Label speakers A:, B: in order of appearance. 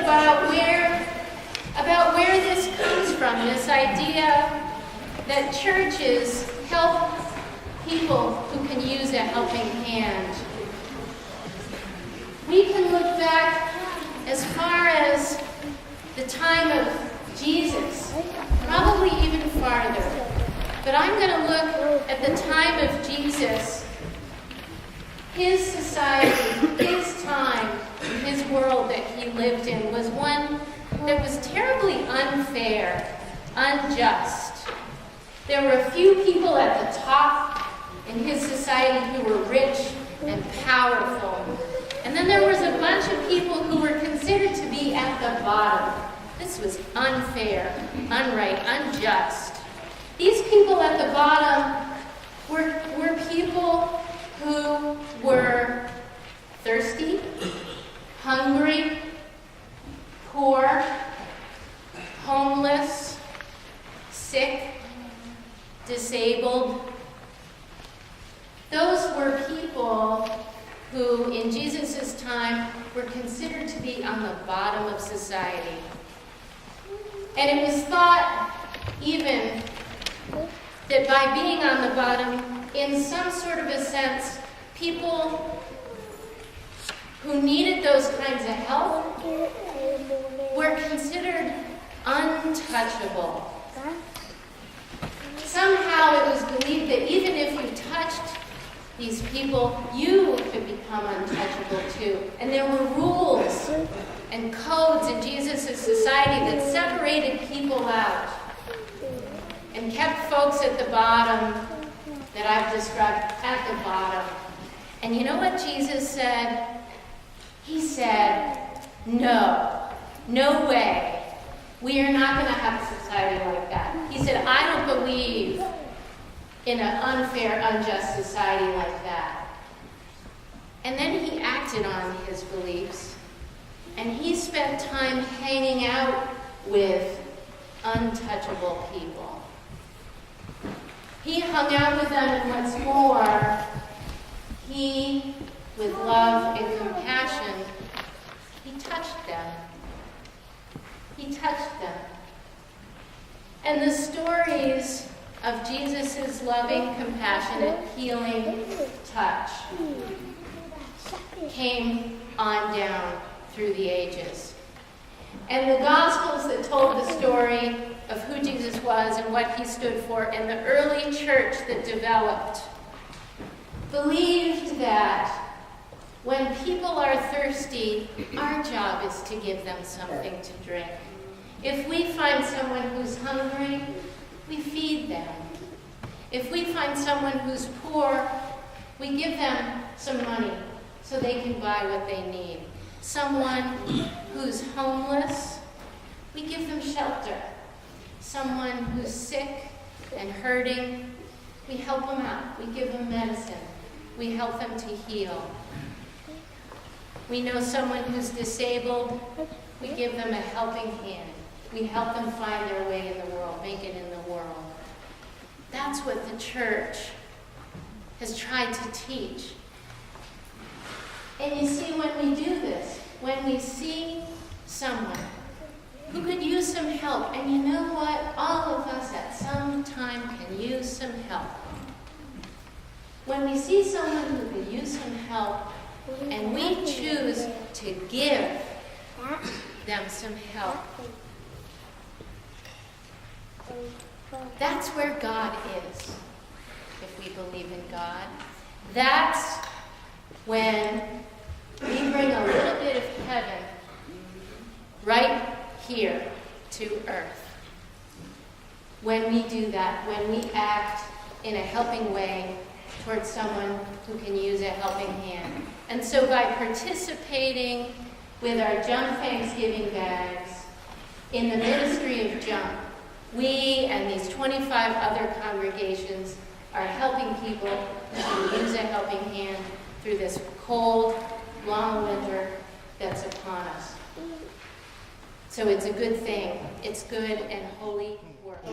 A: about where this comes from, this idea that churches help people who can use a helping hand. We can look back as far as the time of Jesus, probably even farther. But I'm going to look at the time of Jesus. His society, his time, his world that he lived in was one that was terribly unfair, unjust. There were a few people at the top in his society who were rich and powerful. And then there was a bunch of people who were considered to be at the bottom. This was unfair, unright, unjust. These people at the bottom were people who were thirsty, hungry, poor, homeless, sick, disabled. Those were people who, in Jesus' time, were considered to be on the bottom of society. And it was thought even that by being on the bottom, in some sort of a sense, people who needed those kinds of help were considered untouchable. Somehow it was believed that even if you touched these people, you could become untouchable too. And there were rules and codes in Jesus' society that separated people out and kept folks at the bottom that I've described at the bottom. And you know what Jesus said? He said, no way. We are not going to have a society like that. He said, I don't believe in an unfair, unjust society like that. And then he acted on his beliefs, and he spent time hanging out with untouchable people. He hung out with them, and what's more, he, with love and compassion, he touched them. He touched them. And the stories of Jesus' loving, compassionate, healing touch came on down through the ages. And the Gospels that told the story of who Jesus was and what he stood for, and the early church that developed, believed that when people are thirsty, our job is to give them something to drink. If we find someone who's hungry, we feed them. If we find someone who's poor, we give them some money so they can buy what they need. Someone who's homeless, we give them shelter. Someone who's sick and hurting, we help them out. We give them medicine. We help them to heal. We know someone who's disabled, we give them a helping hand. We help them find their way in the world, make it in the world. That's what the church has tried to teach. And you see, when we do this, when we see someone who could use some help, and you know what? All of us at some time can use some help. When we see someone who could use some help, and we choose to give them some help, that's where God is, if we believe in God. That's when we bring a little bit of heaven right here to earth. When we do that, when we act in a helping way towards someone who can use a helping hand. And so by participating with our Jump Thanksgiving bags in the ministry of Jump, we and these 25 other congregations are helping people to use a helping hand through this cold, long winter that's upon us. So it's a good thing. It's good and holy work.